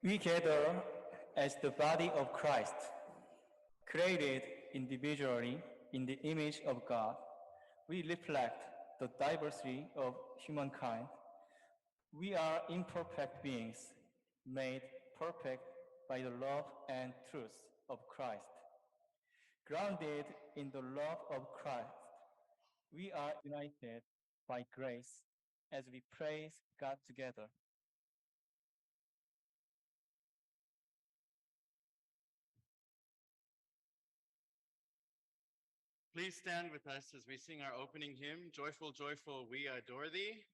We gather as the body of Christ, created individually in the image of God. We reflect the diversity of humankind. We are imperfect beings, made perfect by the love and truth of Christ. Grounded in the love of Christ, we are united by grace as we praise God together. Please stand with us as we sing our opening hymn, Joyful, Joyful, We Adore Thee.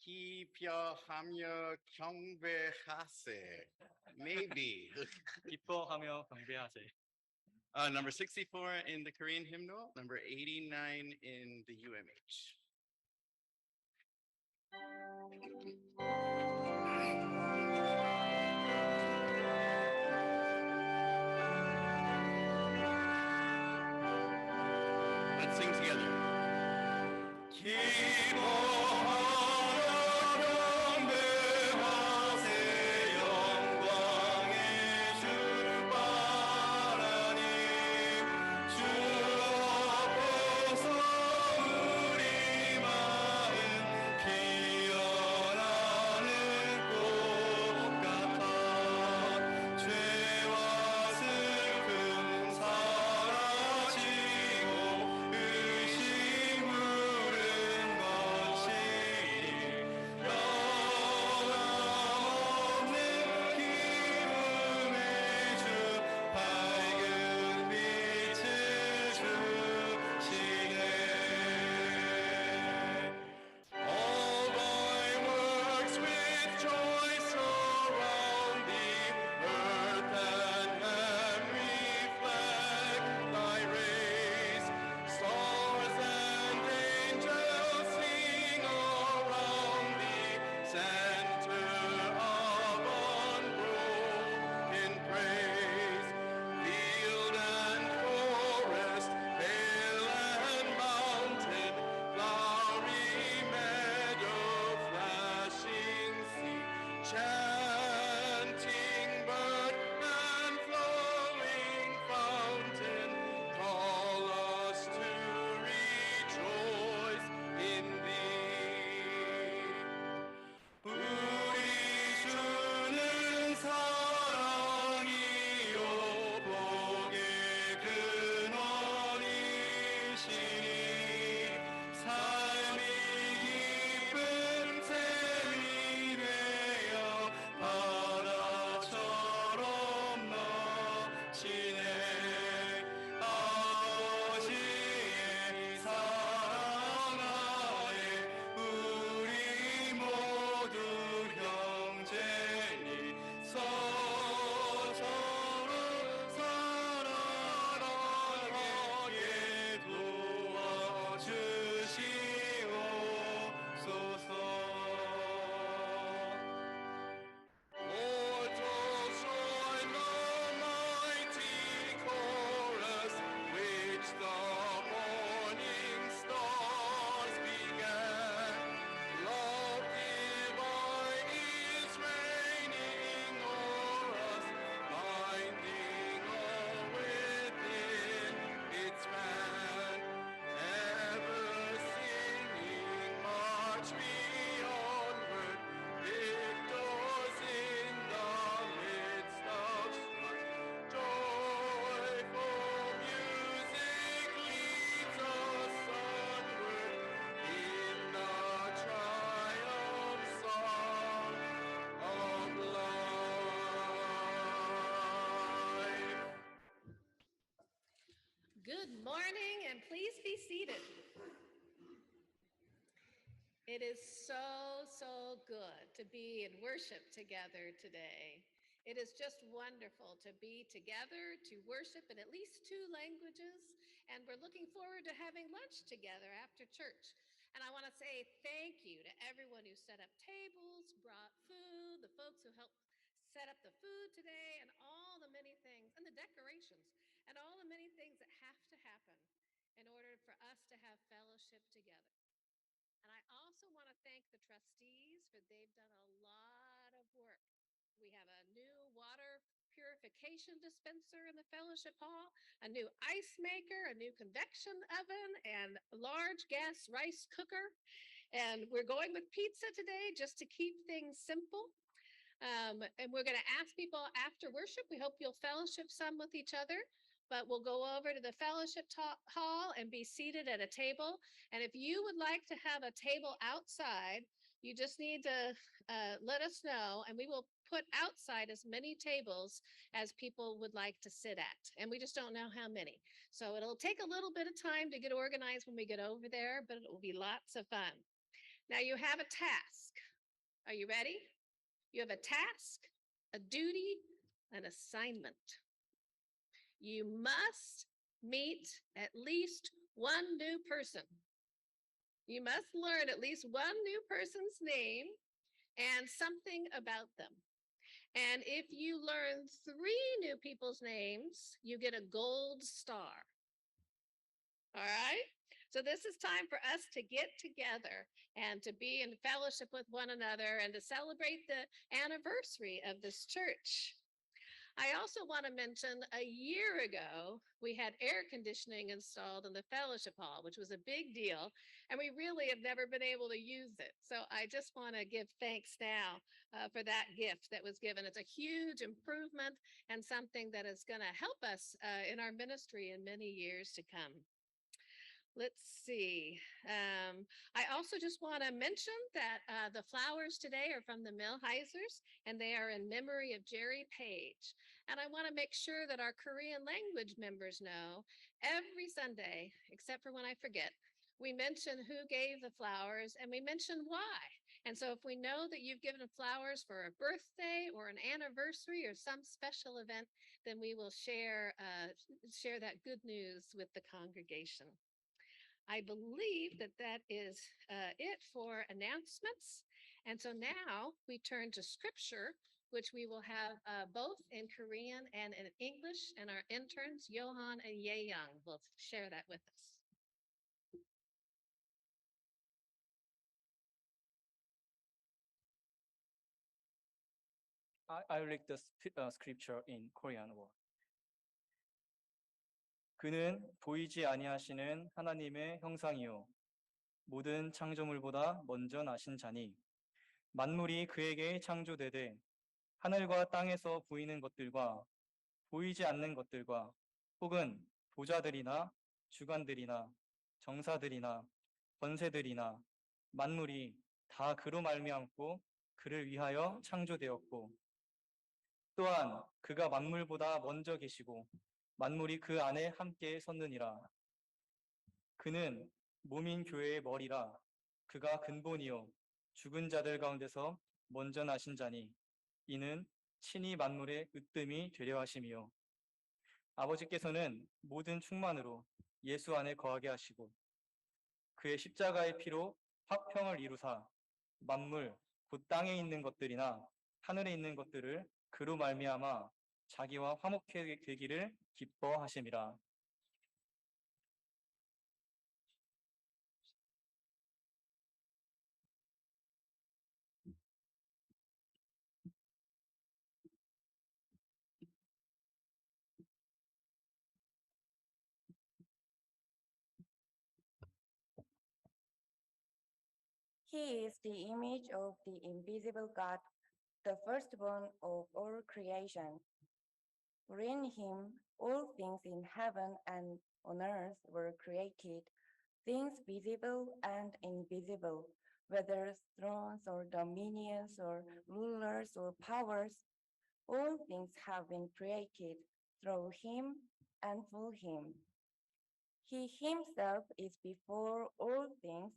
Ki pyo hamyo 경배하세. Maybe. 기뻐하며 경배하세. Number 64 in the Korean hymnal, number 89 in the UMH. Let's sing together. 기뻐하며 It is so good to be in worship together today. It is just wonderful to be together to worship in at least two languages, and we're looking forward to having lunch together after church. And I want to say thank you to everyone who set up tables, brought food, the folks who helped set up the food today, and all the many things, and the decorations, and all the many things that have to happen in order for us to have fellowship together. And I also want to thank the trustees for they've done a lot of work. We have a new water purification dispenser in the fellowship hall, a new ice maker, a new convection oven, and a large gas rice cooker. And we're going with pizza today just to keep things simple. And we're going to ask people after worship. We hope you'll fellowship some with each other, but we'll go over to the fellowship hall and be seated at a table. And if you would like to have a table outside, you just need to let us know, and we will put outside as many tables as people would like to sit at. And we just don't know how many. So it'll take a little bit of time to get organized when we get over there, but it will be lots of fun. Now you have a task. Are you ready? You have a task, a duty, an assignment. You must meet at least one new person. You must learn at least one new person's name and something about them. And if you learn 3 new people's names, you get a gold star. All right? So this is time for us to get together and to be in fellowship with one another and to celebrate the anniversary of this church. I also want to mention a year ago, we had air conditioning installed in the fellowship hall, which was a big deal, and we really have never been able to use it. So I just want to give thanks now for that gift that was given. It's a huge improvement and something that is going to help us in our ministry in many years to come. Let's see. I also just want to mention that the flowers today are from the Millheisers, and they are in memory of Jerry Page. And I want to make sure that our Korean language members know every Sunday, except for when I forget, we mention who gave the flowers and we mention why. And so if we know that you've given flowers for a birthday or an anniversary or some special event, then we will share that good news with the congregation. I believe that that is it for announcements. And so now we turn to scripture, which we will have both in Korean and in English, and our interns, Johan and Ye Young, will share that with us. I read the scripture in Korean word. 그는 보이지 아니하시는 하나님의 형상이요 모든 창조물보다 먼저 나신 자니 만물이 그에게 창조되되 하늘과 땅에서 보이는 것들과 보이지 않는 것들과 혹은 보좌들이나 주관들이나 정사들이나 권세들이나 만물이 다 그로 말미암고 그를 위하여 창조되었고 또한 그가 만물보다 먼저 계시고 만물이 그 안에 함께 섰느니라. 그는 몸인 교회의 머리라. 그가 근본이요 죽은 자들 가운데서 먼저 나신 자니 이는 친히 만물의 으뜸이 되려 하심이요 아버지께서는 모든 충만으로 예수 안에 거하게 하시고 그의 십자가의 피로 화평을 이루사 만물 곧 땅에 있는 것들이나 하늘에 있는 것들을 그로 말미암아 자기와 화목해 되기를 기뻐하심이라. He is the image of the invisible God, the firstborn of all creation. For in him all things in heaven and on earth were created, things visible and invisible, whether thrones or dominions or rulers or powers. All things have been created through him and for him. He himself is before all things,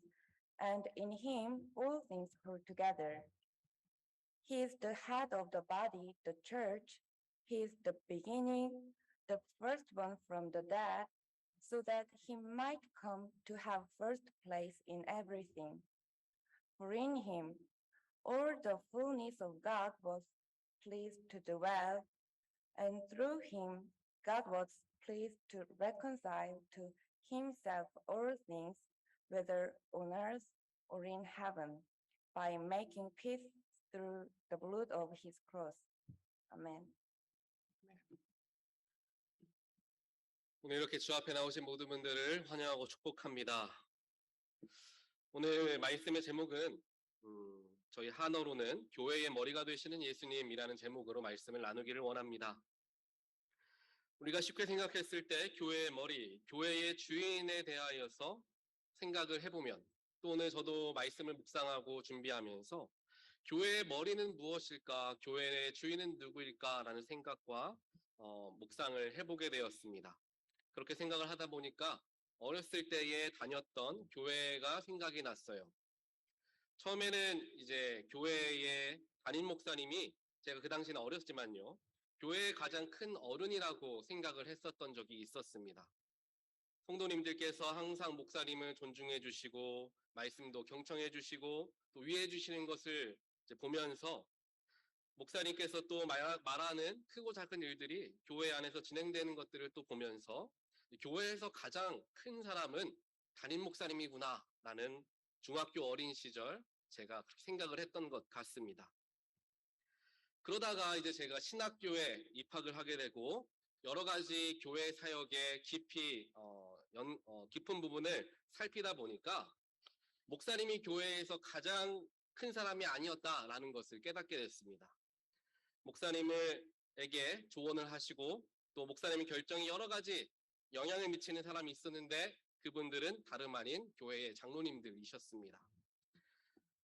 and in him all things hold together. He is the head of the body, the church. He is the beginning, the firstborn from the dead, so that he might come to have first place in everything. For in him all the fullness of God was pleased to dwell, and through him God was pleased to reconcile to himself all things, whether on earth or in heaven, by making peace through the blood of his cross. Amen. 오늘 이렇게 주 앞에 나오신 모든 분들을 환영하고 축복합니다. 오늘 말씀의 제목은 저희 한어로는 교회의 머리가 되시는 예수님이라는 제목으로 말씀을 나누기를 원합니다. 우리가 쉽게 생각했을 때 교회의 머리, 교회의 주인에 대하여서 생각을 해보면 또 오늘 저도 말씀을 묵상하고 준비하면서 교회의 머리는 무엇일까, 교회의 주인은 누구일까 라는 생각과 묵상을 해보게 되었습니다. 그렇게 생각을 하다 보니까 어렸을 때에 다녔던 교회가 생각이 났어요. 처음에는 이제 교회의 담임 목사님이 제가 그 당시는 어렸지만요, 교회의 가장 큰 어른이라고 생각을 했었던 적이 있었습니다. 성도님들께서 항상 목사님을 존중해 주시고 말씀도 경청해 주시고 또 위해 주시는 것을 이제 보면서 목사님께서 또 말하는 크고 작은 일들이 교회 안에서 진행되는 것들을 또 보면서 교회에서 가장 큰 사람은 담임 목사님이구나 라는 중학교 어린 시절 제가 생각을 했던 것 같습니다. 그러다가 이제 제가 신학교에 입학을 하게 되고 여러 가지 교회 사역에 깊이 깊은 부분을 살피다 보니까 목사님이 교회에서 가장 큰 사람이 아니었다라는 것을 깨닫게 됐습니다. 목사님에게 조언을 하시고 또 목사님의 결정이 여러 가지 영향을 미치는 사람이 있었는데 그분들은 다름 아닌 교회의 장로님들이셨습니다.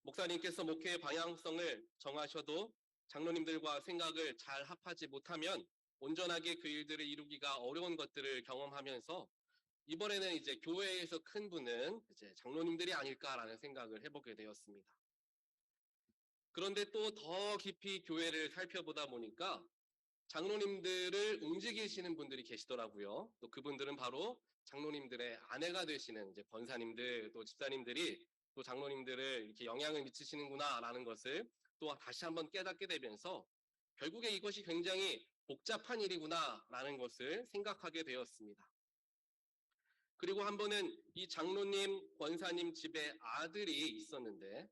목사님께서 목회의 방향성을 정하셔도 장로님들과 생각을 잘 합하지 못하면 온전하게 그 일들을 이루기가 어려운 것들을 경험하면서 이번에는 이제 교회에서 큰 분은 이제 장로님들이 아닐까라는 생각을 해보게 되었습니다. 그런데 또 더 깊이 교회를 살펴보다 보니까 장로님들을 움직이시는 분들이 계시더라고요. 또 그분들은 바로 장로님들의 아내가 되시는 이제 권사님들 또 집사님들이 또 장로님들을 이렇게 영향을 미치시는구나라는 것을 또 다시 한번 깨닫게 되면서 결국에 이것이 굉장히 복잡한 일이구나라는 것을 생각하게 되었습니다. 그리고 한 번은 이 장로님, 권사님 집에 아들이 있었는데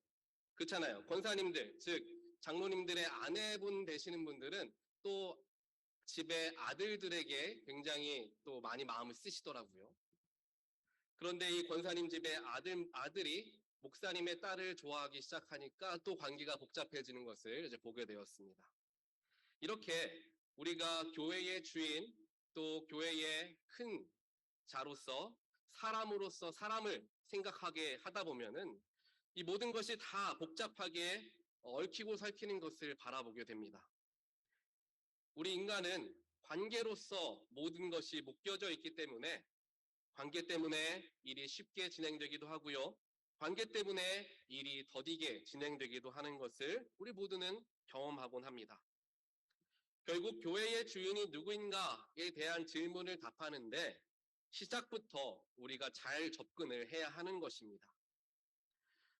그렇잖아요. 권사님들, 즉 장로님들의 아내분 되시는 분들은 또 집의 아들들에게 굉장히 또 많이 마음을 쓰시더라고요. 그런데 이 권사님 집의 아들이 목사님의 딸을 좋아하기 시작하니까 또 관계가 복잡해지는 것을 이제 보게 되었습니다. 이렇게 우리가 교회의 주인 또 교회의 큰 자로서 사람으로서 사람을 생각하게 하다 보면은 이 모든 것이 다 복잡하게 얽히고 설키는 것을 바라보게 됩니다. 우리 인간은 관계로서 모든 것이 묶여져 있기 때문에 관계 때문에 일이 쉽게 진행되기도 하고요. 관계 때문에 일이 더디게 진행되기도 하는 것을 우리 모두는 경험하곤 합니다. 결국 교회의 주인이 누구인가에 대한 질문을 답하는데 시작부터 우리가 잘 접근을 해야 하는 것입니다.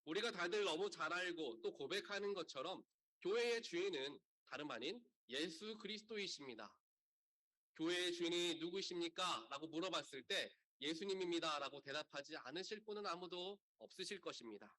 우리가 다들 너무 잘 알고 또 고백하는 것처럼 교회의 주인은 다름 아닌 예수 그리스도이십니다. 교회의 주인이 누구십니까? 라고 물어봤을 때 예수님입니다 라고 대답하지 않으실 분은 아무도 없으실 것입니다.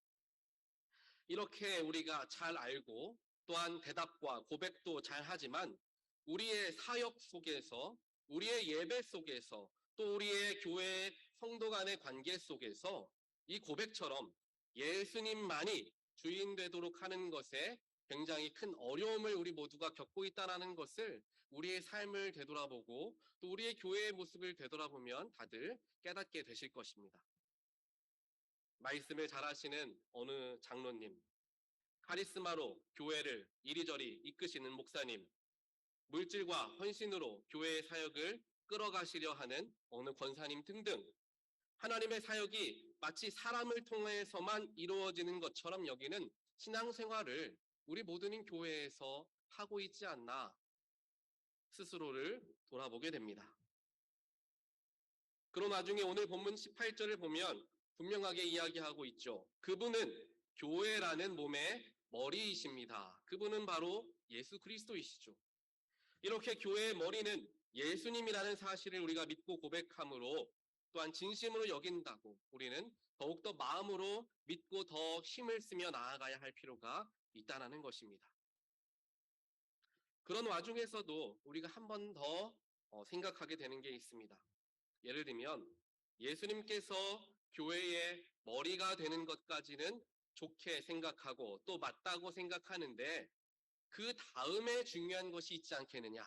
이렇게 우리가 잘 알고 또한 대답과 고백도 잘 하지만 우리의 사역 속에서 우리의 예배 속에서 또 우리의 교회 성도 간의 관계 속에서 이 고백처럼 예수님만이 주인 되도록 하는 것에 굉장히 큰 어려움을 우리 모두가 겪고 있다는 것을 우리의 삶을 되돌아보고 또 우리의 교회의 모습을 되돌아보면 다들 깨닫게 되실 것입니다. 말씀을 잘하시는 어느 장로님, 카리스마로 교회를 이리저리 이끄시는 목사님, 물질과 헌신으로 교회의 사역을 끌어가시려 하는 어느 권사님 등등 하나님의 사역이 마치 사람을 통해서만 이루어지는 것처럼 여기는 신앙생활을 우리 모든 교회에서 하고 있지 않나 스스로를 돌아보게 됩니다. 그런 와중에 오늘 본문 18절을 보면 분명하게 이야기하고 있죠. 그분은 교회라는 몸의 머리이십니다. 그분은 바로 예수 그리스도이시죠. 이렇게 교회의 머리는 예수님이라는 사실을 우리가 믿고 고백함으로 또한 진심으로 여긴다고 우리는 더욱더 마음으로 믿고 더 힘을 쓰며 나아가야 할 필요가 있다는 것입니다. 그런 와중에서도 우리가 한 번 더 생각하게 되는 게 있습니다. 예를 들면 예수님께서 교회의 머리가 되는 것까지는 좋게 생각하고 또 맞다고 생각하는데 그 다음에 중요한 것이 있지 않겠느냐,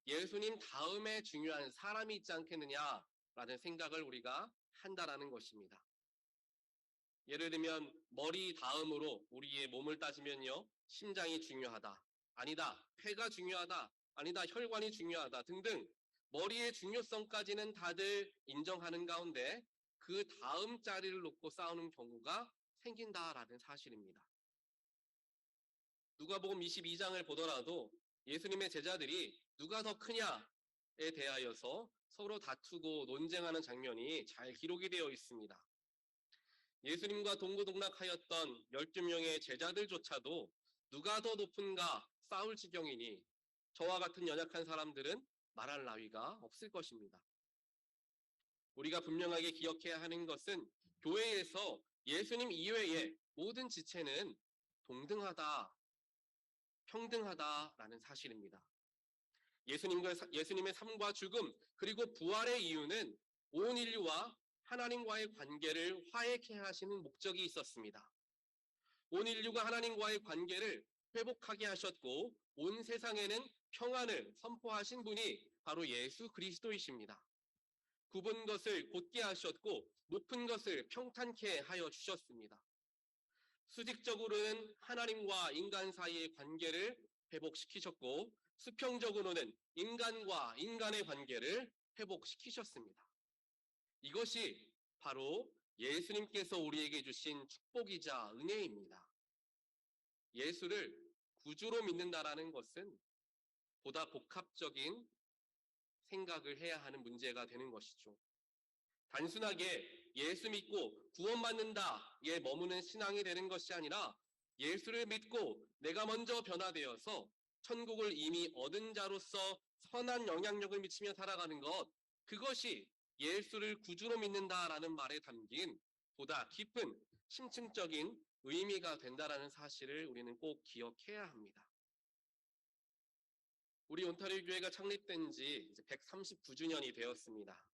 예수님 다음에 중요한 사람이 있지 않겠느냐라는 생각을 우리가 한다라는 것입니다. 예를 들면 머리 다음으로 우리의 몸을 따지면요, 심장이 중요하다, 아니다, 폐가 중요하다, 아니다, 혈관이 중요하다 등등 머리의 중요성까지는 다들 인정하는 가운데 그 다음 자리를 놓고 싸우는 경우가 생긴다라는 사실입니다. 누가복음 22장을 보더라도 예수님의 제자들이 누가 더 크냐에 대하여서 서로 다투고 논쟁하는 장면이 잘 기록이 되어 있습니다. 예수님과 동고동락하였던 12명의 제자들조차도 누가 더 높은가 싸울 지경이니 저와 같은 연약한 사람들은 말할 나위가 없을 것입니다. 우리가 분명하게 기억해야 하는 것은 교회에서 예수님 이외의 모든 지체는 동등하다, 평등하다라는 사실입니다. 예수님의 삶과 죽음 그리고 부활의 이유는 온 인류와 하나님과의 관계를 화해케 하시는 목적이 있었습니다. 온 인류가 하나님과의 관계를 회복하게 하셨고 온 세상에는 평안을 선포하신 분이 바로 예수 그리스도이십니다. 굽은 것을 곧게 하셨고 높은 것을 평탄케 하여 주셨습니다. 수직적으로는 하나님과 인간 사이의 관계를 회복시키셨고 수평적으로는 인간과 인간의 관계를 회복시키셨습니다. 이것이 바로 예수님께서 우리에게 주신 축복이자 은혜입니다. 예수를 구주로 믿는다라는 것은 보다 복합적인 생각을 해야 하는 문제가 되는 것이죠. 단순하게 예수 믿고 구원받는다에 머무는 신앙이 되는 것이 아니라 예수를 믿고 내가 먼저 변화되어서 천국을 이미 얻은 자로서 선한 영향력을 미치며 살아가는 것, 그것이 예수를 구주로 믿는다라는 말에 담긴 보다 깊은 심층적인 의미가 된다라는 사실을 우리는 꼭 기억해야 합니다. 우리 온타리오 교회가 창립된 지 이제 139주년이 되었습니다.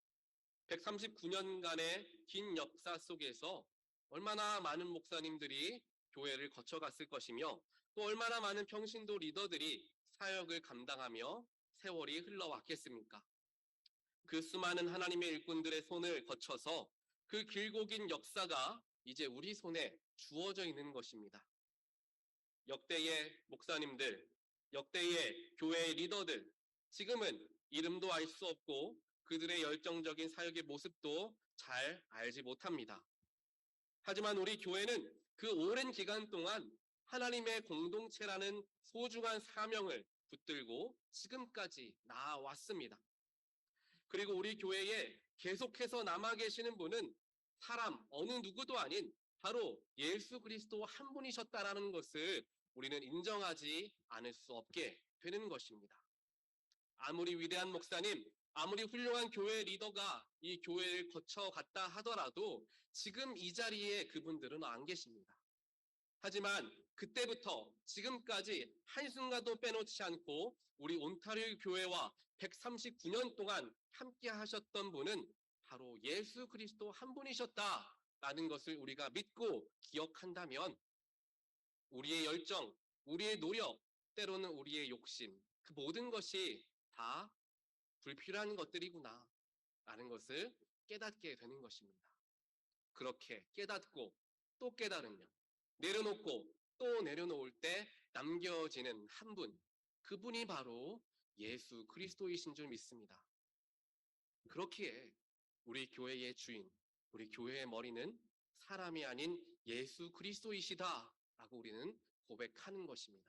139년간의 긴 역사 속에서 얼마나 많은 목사님들이 교회를 거쳐갔을 것이며 또 얼마나 많은 평신도 리더들이 사역을 감당하며 세월이 흘러왔겠습니까? 그 수많은 하나님의 일꾼들의 손을 거쳐서 그 길고 긴 역사가 이제 우리 손에 주어져 있는 것입니다. 역대의 목사님들, 역대의 교회의 리더들, 지금은 이름도 알 수 없고 그들의 열정적인 사역의 모습도 잘 알지 못합니다. 하지만 우리 교회는 그 오랜 기간 동안 하나님의 공동체라는 소중한 사명을 붙들고 지금까지 나아왔습니다. 그리고 우리 교회에 계속해서 남아 계시는 분은 사람 어느 누구도 아닌 바로 예수 그리스도 한 분이셨다라는 것을 우리는 인정하지 않을 수 없게 되는 것입니다. 아무리 위대한 목사님, 아무리 훌륭한 교회 리더가 이 교회를 거쳐갔다 하더라도 지금 이 자리에 그분들은 안 계십니다. 하지만 그때부터 지금까지 한순간도 빼놓지 않고 우리 온타리오 교회와 139년 동안 함께 하셨던 분은 바로 예수 그리스도 한 분이셨다라는 것을 우리가 믿고 기억한다면 우리의 열정, 우리의 노력, 때로는 우리의 욕심, 그 모든 것이 다 불필요한 것들이구나 라는 것을 깨닫게 되는 것입니다. 그렇게 깨닫고 또 깨달으면 내려놓고 또 내려놓을 때 남겨지는 한 분, 그분이 바로 예수 그리스도이신 줄 믿습니다. 그렇기에 우리 교회의 주인, 우리 교회의 머리는 사람이 아닌 예수 그리스도이시다라고 우리는 고백하는 것입니다.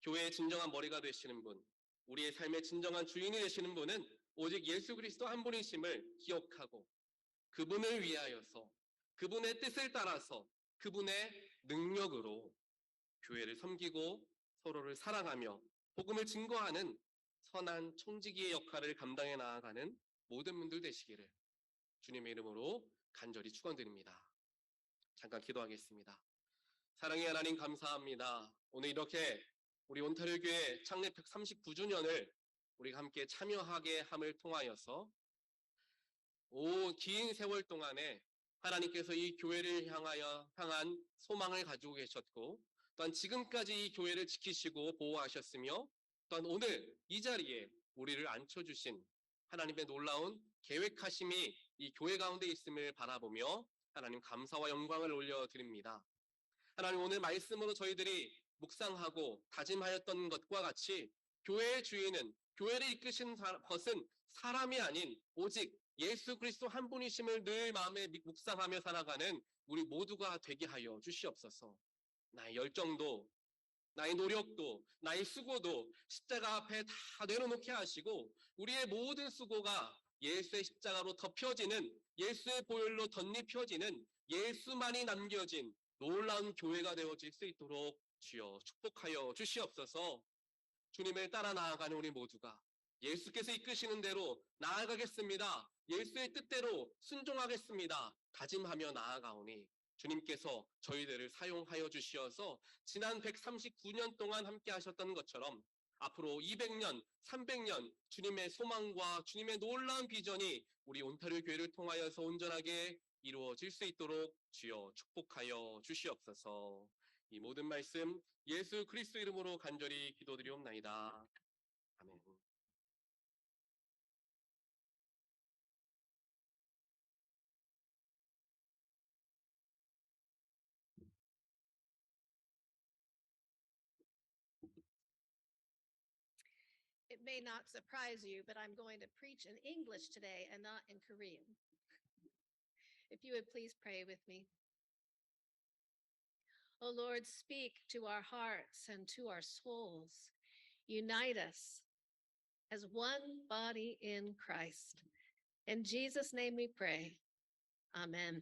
교회의 진정한 머리가 되시는 분, 우리의 삶의 진정한 주인이 되시는 분은 오직 예수 그리스도 한 분이심을 기억하고 그분을 위하여서 그분의 뜻을 따라서 그분의 능력으로 교회를 섬기고 서로를 사랑하며 복음을 증거하는 선한 청지기의 역할을 감당해 나아가는 모든 분들 되시기를 주님의 이름으로 간절히 축원드립니다. 잠깐 기도하겠습니다. 사랑의 하나님 감사합니다. 오늘 이렇게 우리 온타리오 교회 창립 139주년을 우리가 함께 참여하게 함을 통하여서 긴 세월 동안에 하나님께서 이 교회를 향한 소망을 가지고 계셨고 또한 지금까지 이 교회를 지키시고 보호하셨으며 또한 오늘 이 자리에 우리를 앉혀주신 하나님의 놀라운 계획하심이 이 교회 가운데 있음을 바라보며 하나님 감사와 영광을 올려드립니다. 하나님 오늘 말씀으로 저희들이 묵상하고 다짐하였던 것과 같이 교회의 주인은 교회를 이끄신 것은 사람이 아닌 오직 예수 그리스도 한 분이심을 늘 마음에 묵상하며 살아가는 우리 모두가 되게 하여 주시옵소서. 나의 열정도 나의 노력도 나의 수고도 십자가 앞에 다 내려놓게 하시고 우리의 모든 수고가 예수의 십자가로 덮여지는 예수의 보혈로 덧입혀지는 예수만이 남겨진 놀라운 교회가 되어질 수 있도록 주여 축복하여 주시옵소서. 주님을 따라 나아가는 우리 모두가 예수께서 이끄시는 대로 나아가겠습니다. 예수의 뜻대로 순종하겠습니다. 다짐하며 나아가오니 주님께서 저희들을 사용하여 주시어서 지난 139년 동안 함께 하셨던 것처럼 앞으로 200년, 300년 주님의 소망과 주님의 놀라운 비전이 우리 온타리오 교회를 통하여서 온전하게 이루어질 수 있도록 주여 축복하여 주시옵소서. 이 모든 말씀 예수 그리스도 이름으로 간절히 기도드리옵나이다. 아멘. It may not surprise you, but I'm going to preach in English today and not in Korean. If you would please pray with me. O Lord, speak to our hearts and to our souls. Unite us as one body in Christ. In Jesus' name we pray. Amen.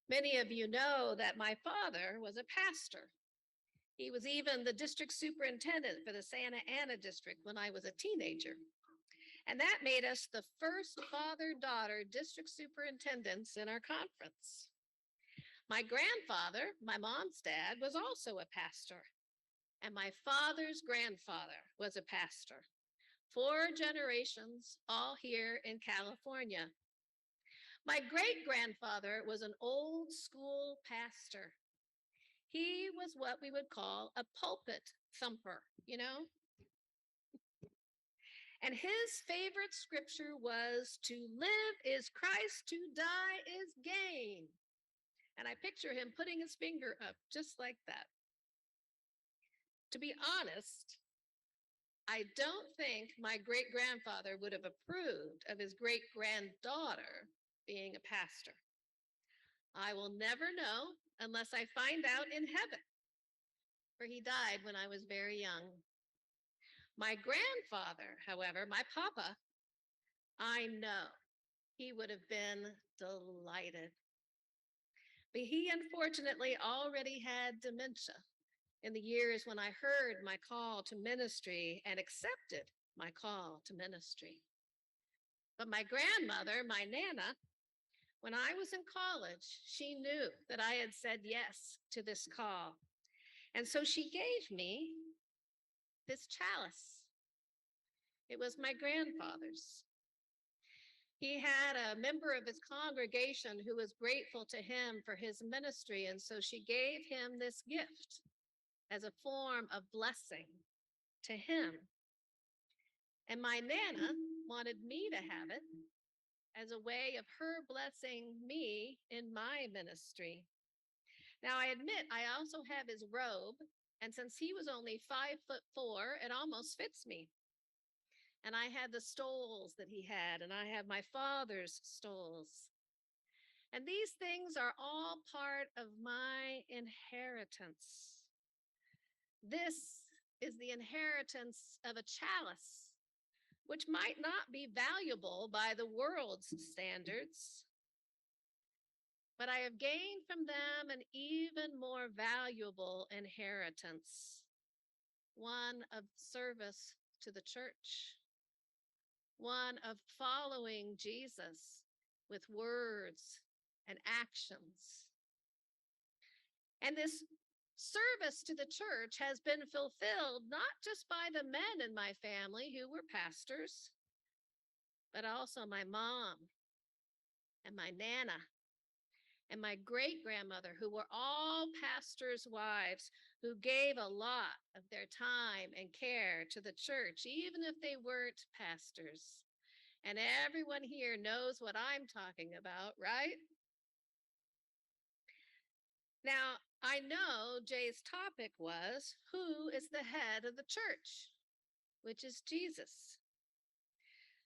Many of you know that my father was a pastor. He was even the district superintendent for the Santa Ana district when I was a teenager. And that made us the first father-daughter district superintendents in our conference. My grandfather, my mom's dad, was also a pastor. And my father's grandfather was a pastor. 4 generations, all here in California. My great-grandfather was an old school pastor. He was what we would call a pulpit thumper, you know? And his favorite scripture was, "To live is Christ, to die is gain." And I picture him putting his finger up just like that. To be honest, I don't think my great-grandfather would have approved of his great-granddaughter being a pastor. I will never know unless I find out in heaven, for he died when I was very young. My grandfather, however, my papa, I know he would have been delighted. But he unfortunately already had dementia in the years when I heard my call to ministry and accepted my call to ministry. But my grandmother, my Nana, when I was in college, she knew that I had said yes to this call. And so she gave me this chalice. It was my grandfather's. He had a member of his congregation who was grateful to him for his ministry, and so she gave him this gift as a form of blessing to him. And my Nana wanted me to have it as a way of her blessing me in my ministry. Now, I admit I also have his robe, and since he was only 5'4", it almost fits me. And I had the stoles that he had, and I have my father's stoles. And these things are all part of my inheritance. This is the inheritance of a chalice, which might not be valuable by the world's standards, but I have gained from them an even more valuable inheritance, one of service to the church, one of following Jesus with words and actions. And this service to the church has been fulfilled not just by the men in my family who were pastors, but also my mom and my Nana and my great grandmother, who were all pastors' wives, who gave a lot of their time and care to the church, even if they weren't pastors. And everyone here knows what I'm talking about, right? Now, I know Jay's topic was, who is the head of the church, which is Jesus.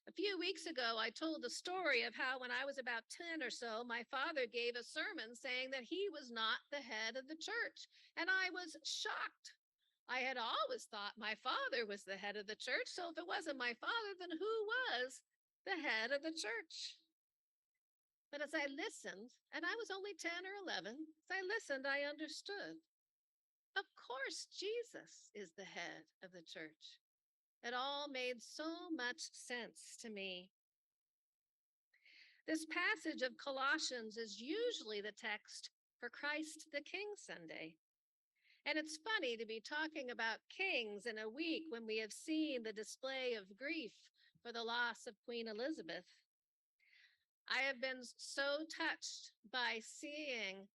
A few weeks ago, I told the story of how when I was about 10 or so, my father gave a sermon saying that he was not the head of the church. And I was shocked. I had always thought my father was the head of the church. So if it wasn't my father, then who was the head of the church? But as I listened, and I was only 10 or 11, as I listened, I understood. Of course, Jesus is the head of the church. It all made so much sense to me. This passage of Colossians is usually the text for Christ the King Sunday. And it's funny to be talking about kings in a week when we have seen the display of grief for the loss of Queen Elizabeth. I have been so touched by seeing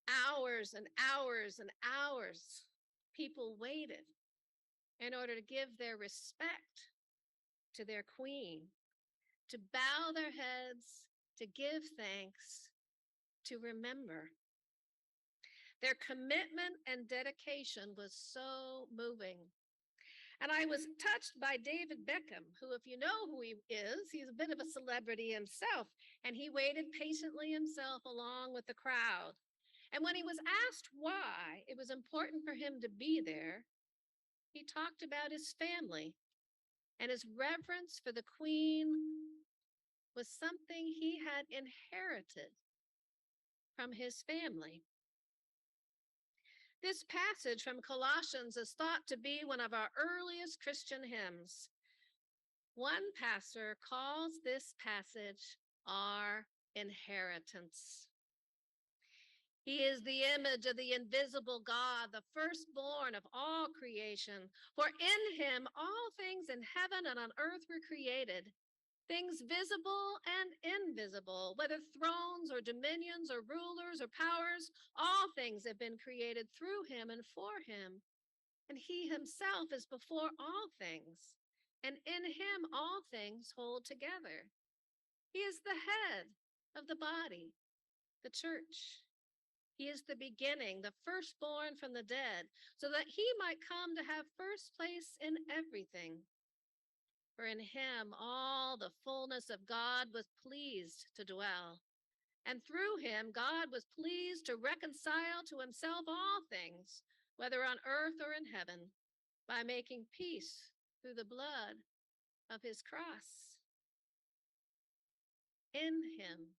hours and hours and hours people waited in order to give their respect to their queen, to bow their heads, to give thanks, to remember. Their commitment and dedication was so moving. And I was touched by David Beckham, who, if you know who he is, he's a bit of a celebrity himself, and he waited patiently himself along with the crowd. And when he was asked why it was important for him to be there, he talked about his family, and his reverence for the Queen was something he had inherited from his family. This passage from Colossians is thought to be one of our earliest Christian hymns. One pastor calls this passage our inheritance. He is the image of the invisible God, the firstborn of all creation. For in him all things in heaven and on earth were created, things visible and invisible, whether thrones or dominions or rulers or powers, all things have been created through him and for him. And he himself is before all things, and in him all things hold together. He is the head of the body, the church. He is the beginning, the firstborn from the dead, so that he might come to have first place in everything. For in him all the fullness of God was pleased to dwell. And through him God was pleased to reconcile to himself all things, whether on earth or in heaven, by making peace through the blood of his cross. In him,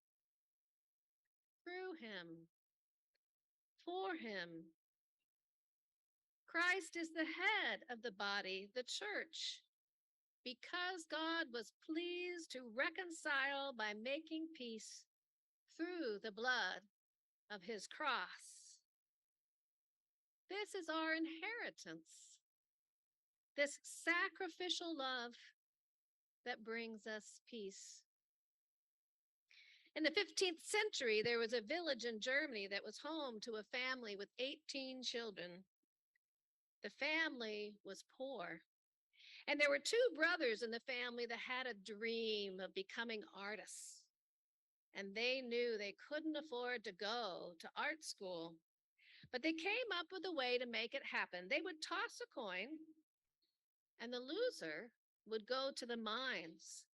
through him, for him. Christ is the head of the body, the church, because God was pleased to reconcile by making peace through the blood of his cross. This is our inheritance, this sacrificial love that brings us peace. In the 15th century, there was a village in Germany that was home to a family with 18 children. The family was poor, and there were two brothers in the family that had a dream of becoming artists. And they knew they couldn't afford to go to art school. But they came up with a way to make it happen. They would toss a coin, and the loser would go to the mines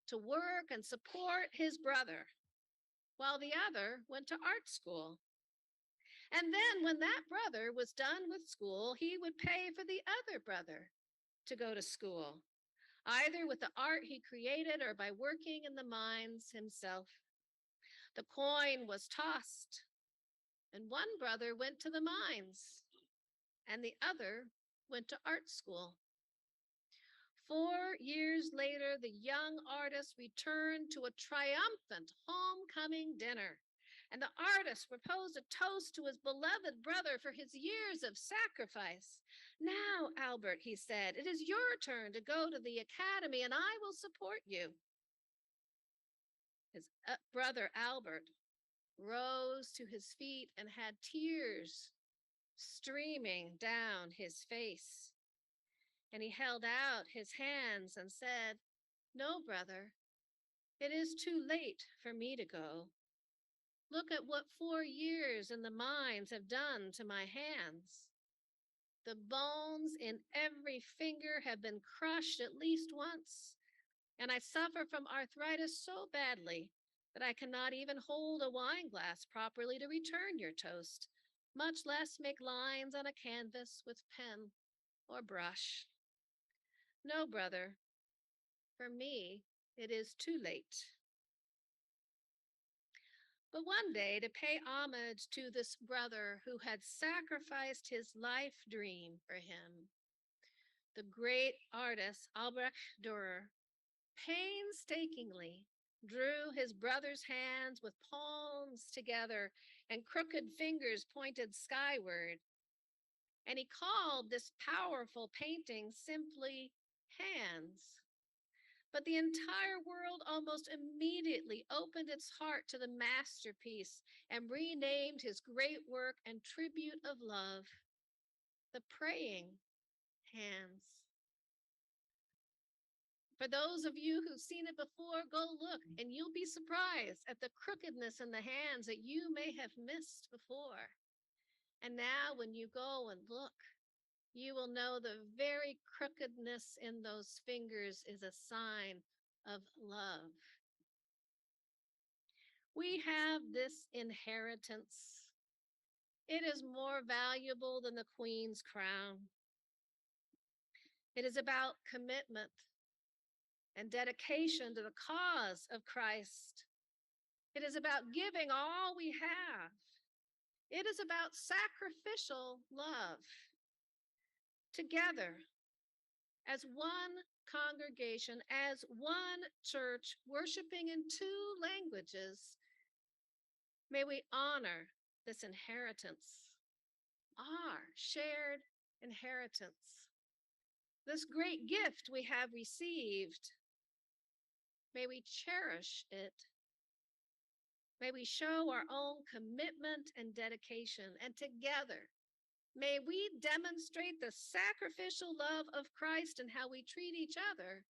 to work and support his brother, while the other went to art school. And then, when that brother was done with school, he would pay for the other brother to go to school, either with the art he created or by working in the mines himself. The coin was tossed, and one brother went to the mines, and the other went to art school. 4 years later, the young artist returned to a triumphant homecoming dinner, and the artist proposed a toast to his beloved brother for his years of sacrifice. Now, Albert, he said, it is your turn to go to the academy, and I will support you. His brother Albert rose to his feet and had tears streaming down his face. And he held out his hands and said, "No, brother, it is too late for me to go. Look at what 4 years in the mines have done to my hands. The bones in every finger have been crushed at least once, and I suffer from arthritis so badly that I cannot even hold a wine glass properly to return your toast, much less make lines on a canvas with pen or brush. No, brother, for me, it is too late." But one day, to pay homage to this brother who had sacrificed his life dream for him, the great artist Albrecht Dürer painstakingly drew his brother's hands with palms together and crooked fingers pointed skyward. And he called this powerful painting simply Hands. But the entire world almost immediately opened its heart to the masterpiece and renamed his great work and tribute of love, the Praying Hands. For those of you who've seen it before, go look and you'll be surprised at the crookedness in the hands that you may have missed before. And now when you go and look, you will know the very crookedness in those fingers is a sign of love. We have this inheritance. It is more valuable than the Queen's crown. It is about commitment and dedication to the cause of Christ. It is about giving all we have. It is about sacrificial love. Together, as one congregation, as one church, worshiping in 2 languages, may we honor this inheritance, our shared inheritance, this great gift we have received. May we cherish it. May we show our own commitment and dedication, and together, may we demonstrate the sacrificial love of Christ in how we treat each other,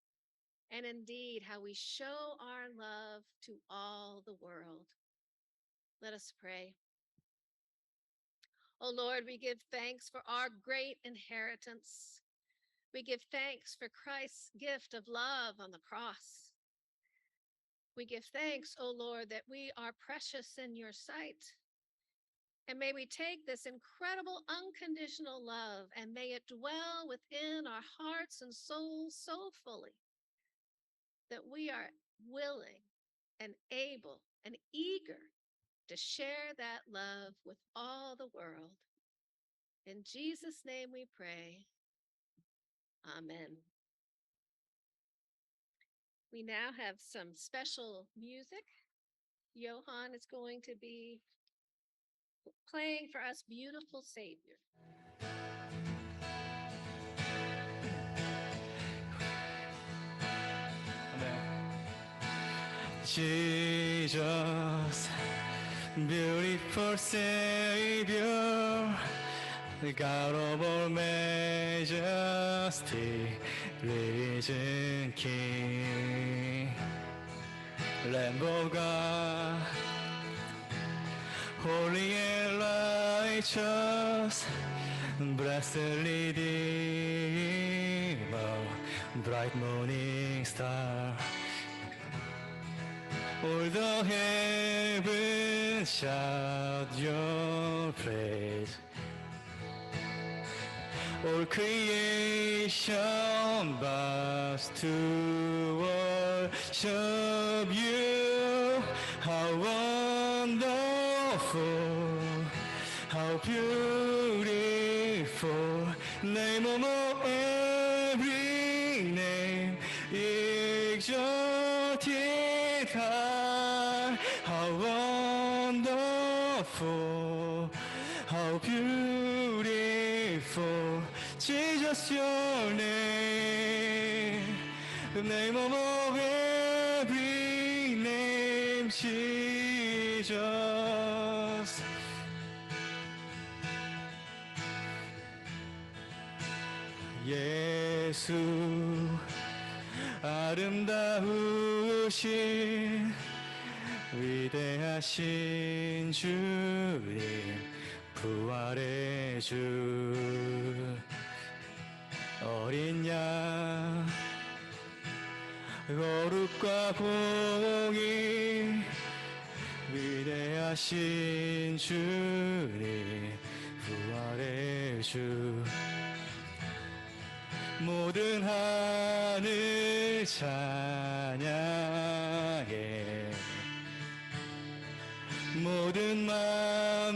and indeed how we show our love to all the world. Let us pray. Oh Lord, we give thanks for our great inheritance. We give thanks for Christ's gift of love on the cross. We give thanks, O Lord, that we are precious in your sight. And may we take this incredible unconditional love and may it dwell within our hearts and souls so fully that we are willing and able and eager to share that love with all the world. In Jesus' name we pray. Amen. We now have some special music. Johan is going to be playing for us Beautiful Savior. Jesus, beautiful Savior, the God of all majesty, risen King, Lamb of God, holy and righteous, blessed Redeemer, bright morning star. All the heavens shout your praise. All creation bows to worship you. How wonderful, how beautiful, name above every name, exalted high. How wonderful, how beautiful, Jesus your name, the name above every name, Jesus. 예수 아름다우신 위대하신 주님, 부활의 주, 어린 양 거룩과 공의, 위대하신 주님, 부활의 주, 모든 하늘 찬양해, 모든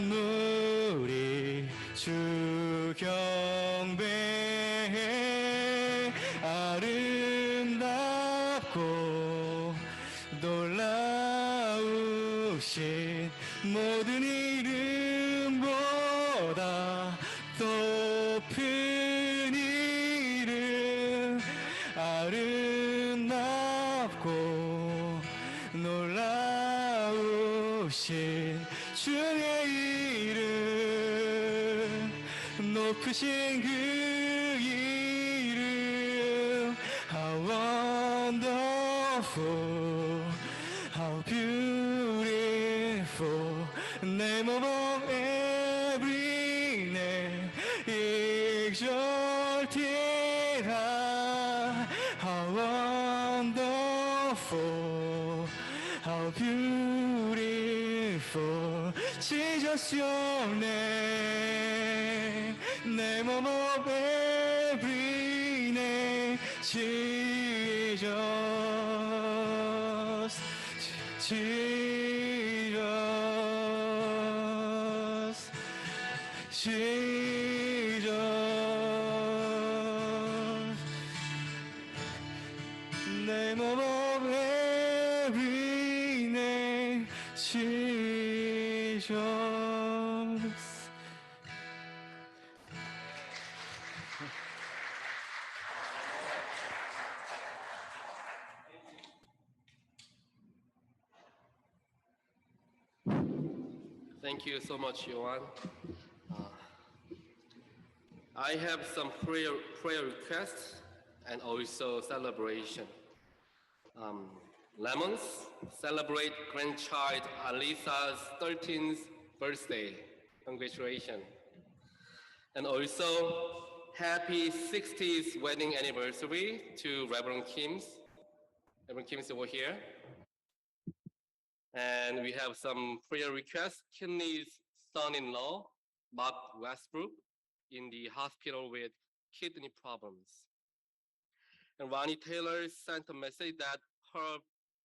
만물이 주 경배해. 아름답고 놀라우신 모든 이름보다 높은 이름, 아름답고 놀라우신 주의 이름, 높으신 그 이름. How wonderful, how beautiful, name above every name, exalted high. How wonderful, how beautiful, Jesus your name, name above every name, Jesus, Jesus, Jesus, name above every name, Jesus. Thank you so much, Yohan. I have some prayer requests and also celebration. Lemons celebrate grandchild Alisa's 13th birthday. Congratulations. And also happy 60th wedding anniversary to Reverend Kim's. Reverend Kim's over here. And we have some prayer requests. Kenley's son-in-law, Mark Westbrook, in the hospital with kidney problems. And Ronnie Taylor sent a message that her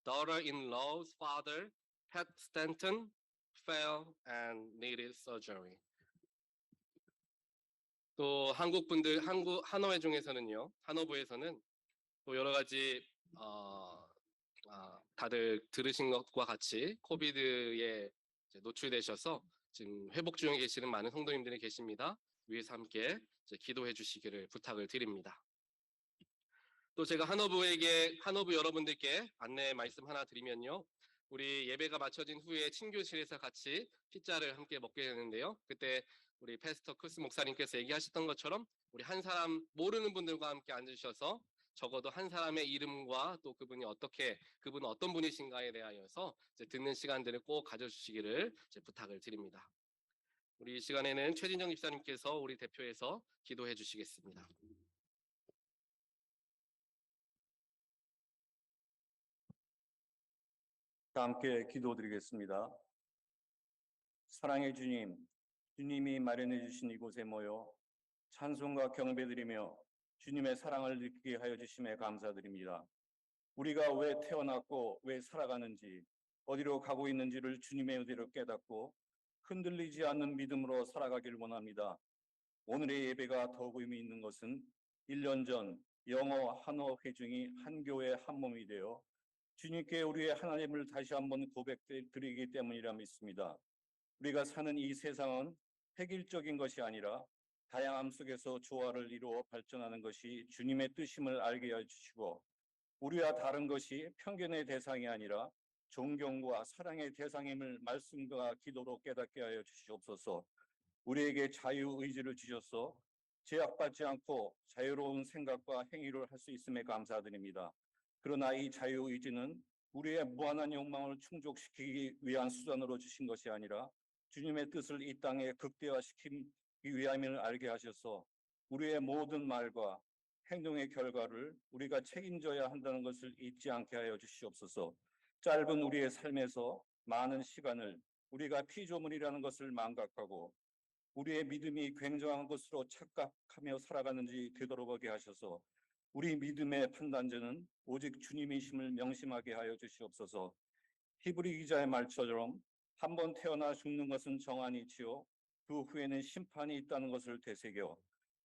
daughter-in-law's father, Pat Stanton, fell and needed surgery. 또 한국 분들, 한어회 중에서는요, 한어부에서는 또 여러 가지 다들 들으신 것과 같이 코비드에 노출되셔서 지금 회복 중에 계시는 많은 성도님들이 계십니다. 위에서 함께 기도해 주시기를 부탁을 드립니다. 또 제가 한어부 여러분들께 안내 말씀 하나 드리면요. 우리 예배가 마쳐진 후에 친교실에서 같이 피자를 함께 먹게 되는데요. 그때 우리 패스터 크스 목사님께서 얘기하셨던 것처럼 우리 한 사람 모르는 분들과 함께 앉으셔서 적어도 한 사람의 이름과 또 그분은 어떤 분이신가에 대하여서 듣는 시간들을 꼭 가져주시기를 부탁을 드립니다. 우리 이 시간에는 최진정 집사님께서 우리 대표해서 기도해 주시겠습니다. 다 함께 기도드리겠습니다. 사랑의 주님, 주님이 마련해 주신 이곳에 모여 찬송과 경배드리며 주님의 사랑을 느끼게 하여 주심에 감사드립니다. 우리가 왜 태어났고 왜 살아가는지, 어디로 가고 있는지를 주님의 은혜로 깨닫고 흔들리지 않는 믿음으로 살아가길 원합니다. 오늘의 예배가 더욱 의미 있는 것은 1년 전 영어 한어 회중이 한 교회 한 몸이 되어 주님께 우리의 하나님을 다시 한번 고백드리기 때문이라 믿습니다. 우리가 사는 이 세상은 획일적인 것이 아니라 다양함 속에서 조화를 이루어 발전하는 것이 주님의 뜻임을 알게 해주시고, 우리와 다른 것이 편견의 대상이 아니라 존경과 사랑의 대상임을 말씀과 기도로 깨닫게 하여 주시옵소서. 우리에게 자유의지를 주셔서 제약받지 않고 자유로운 생각과 행위를 할 수 있음에 감사드립니다. 그러나 이 자유의지는 우리의 무한한 욕망을 충족시키기 위한 수단으로 주신 것이 아니라 주님의 뜻을 이 땅에 극대화시키기 위함을 알게 하셔서 우리의 모든 말과 행동의 결과를 우리가 책임져야 한다는 것을 잊지 않게 하여 주시옵소서. 짧은 우리의 삶에서 많은 시간을 우리가 피조물이라는 것을 망각하고 우리의 믿음이 굉장한 것으로 착각하며 살아가는지 되돌아보게 하셔서 우리 믿음의 판단자는 오직 주님이심을 명심하게 하여 주시옵소서. 히브리 기자의 말처럼 한 번 태어나 죽는 것은 정한이치요 그 후에는 심판이 있다는 것을 되새겨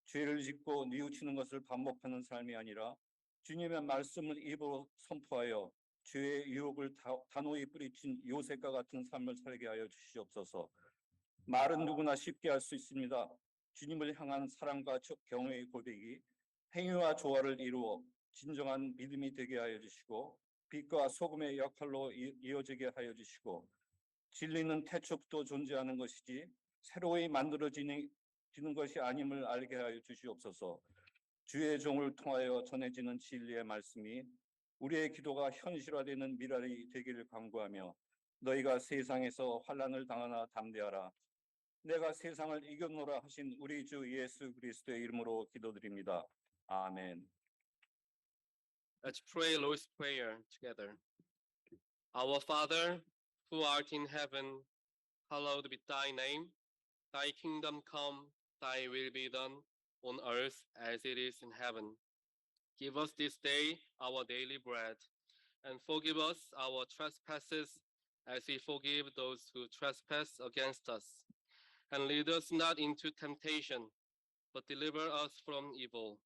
죄를 짓고 뉘우치는 것을 반복하는 삶이 아니라 주님의 말씀을 입으로 선포하여 죄의 유혹을 단호히 뿌리친 요셉과 같은 삶을 살게 하여 주시옵소서. 말은 누구나 쉽게 할 수 있습니다. 주님을 향한 사랑과 경외의 고백이 행위와 조화를 이루어 진정한 믿음이 되게 하여 주시고 빛과 소금의 역할로 이어지게 하여 주시고, 진리는 태초부터 존재하는 것이지 새로이 만들어지는 것이 아님을 알게 하여 주시옵소서. 주의 종을 통하여 전해지는 진리의 말씀이 우리의 기도가 현실화되는 미랄이 되기를 간구하며, 너희가 세상에서 환난을 당하나 담대하라, 내가 세상을 이겼노라 하신 우리 주 예수 그리스도의 이름으로 기도드립니다. 아멘. Let's pray Lord's Prayer together. Our Father, who art in heaven, hallowed be thy name. Thy kingdom come, thy will be done, on earth as it is in heaven. Give us this day our daily bread, and forgive us our trespasses, as we forgive those who trespass against us. And lead us not into temptation, but deliver us from evil.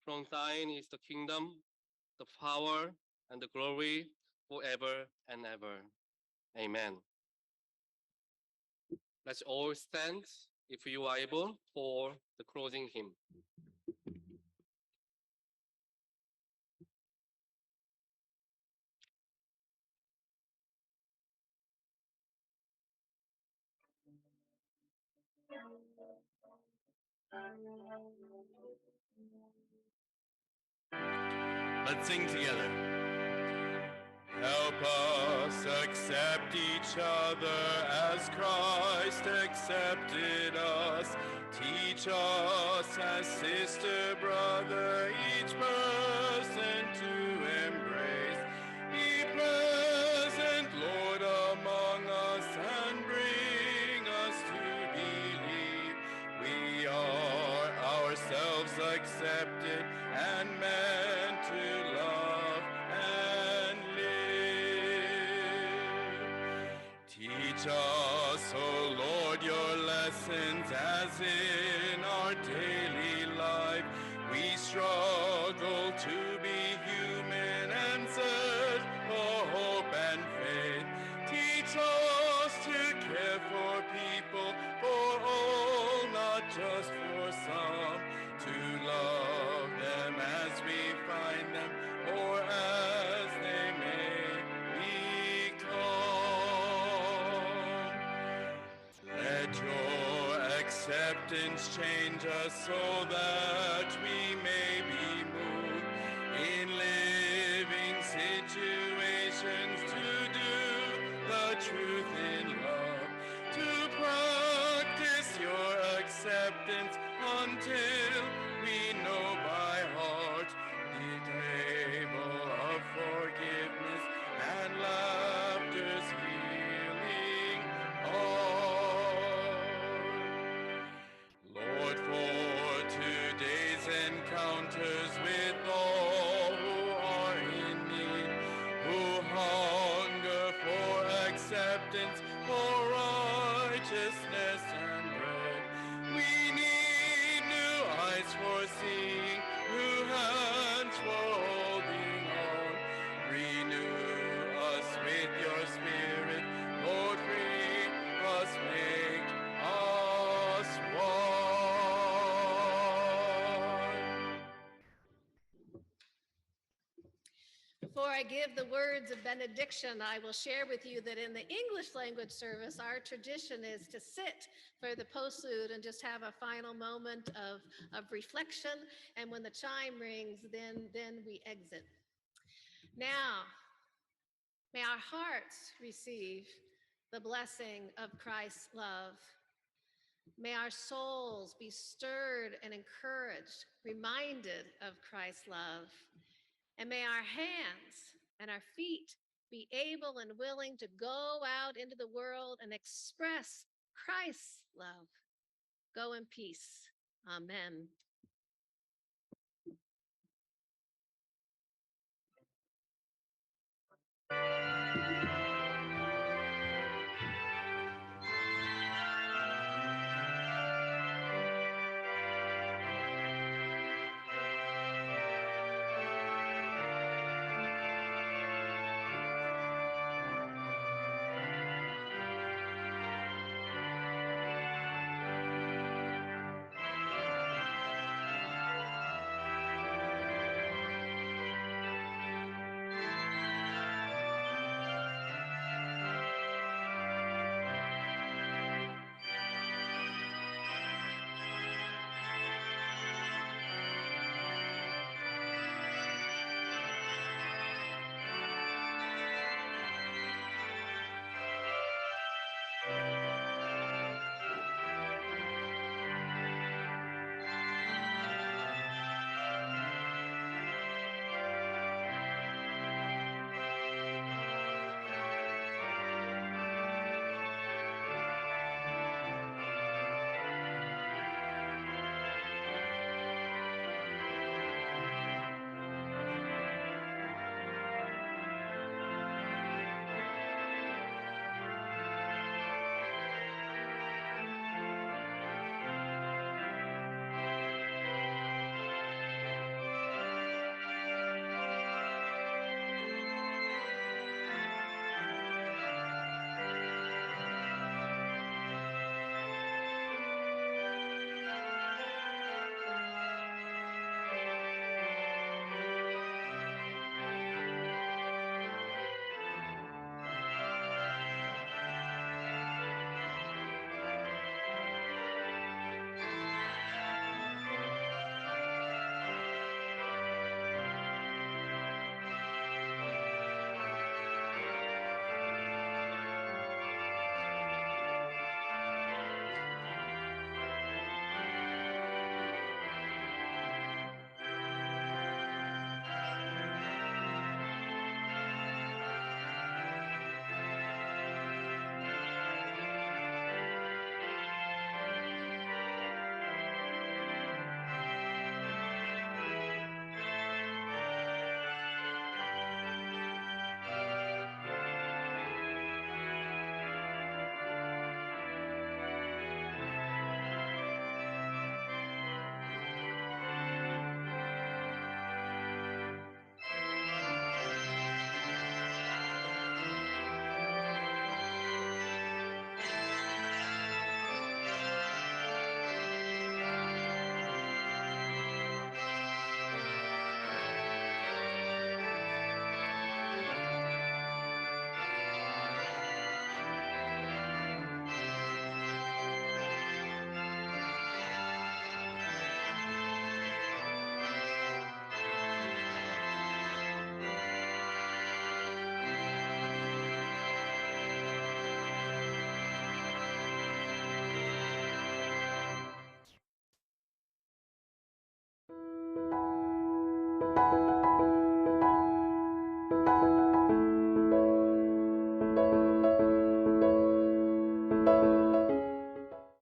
From thine is the kingdom, the power, and the glory forever and ever. Amen. Let's all stand, if you are able, for the closing hymn. Let's sing together. Help us accept each other as Christ accepted us. Teach us as sister, brother, each person to embrace. Be present, Lord, among us and bring us to believe we are ourselves accepted and meant to love and live. Teach us, O Lord, your lessons as in our daily life we struggle to be human and search for hope and faith. Teach us to care for people, for all, not just for some, to love them as we find them, or as they may become. Let your acceptance change us so that we may be moved in living situations to do the truth in love, to practice acceptance until we know by heart the table of forgiveness and laughter's healing heart. Lord, for today's encounters with all who are in need, who hunger for acceptance, for righteousness and bread. We need new eyes for seeing, new hands for holding on. Renew us with your spirit, Lord, free us, make us one. Before I give the words of benediction, I will share with you that in the English language service, our tradition is to sit for the postlude and just have a final moment of reflection. And when the chime rings, then we exit. Now, may our hearts receive the blessing of Christ's love. May our souls be stirred and encouraged, reminded of Christ's love. And may our hands and our feet be able and willing to go out into the world and express Christ's love. Go in peace. Amen.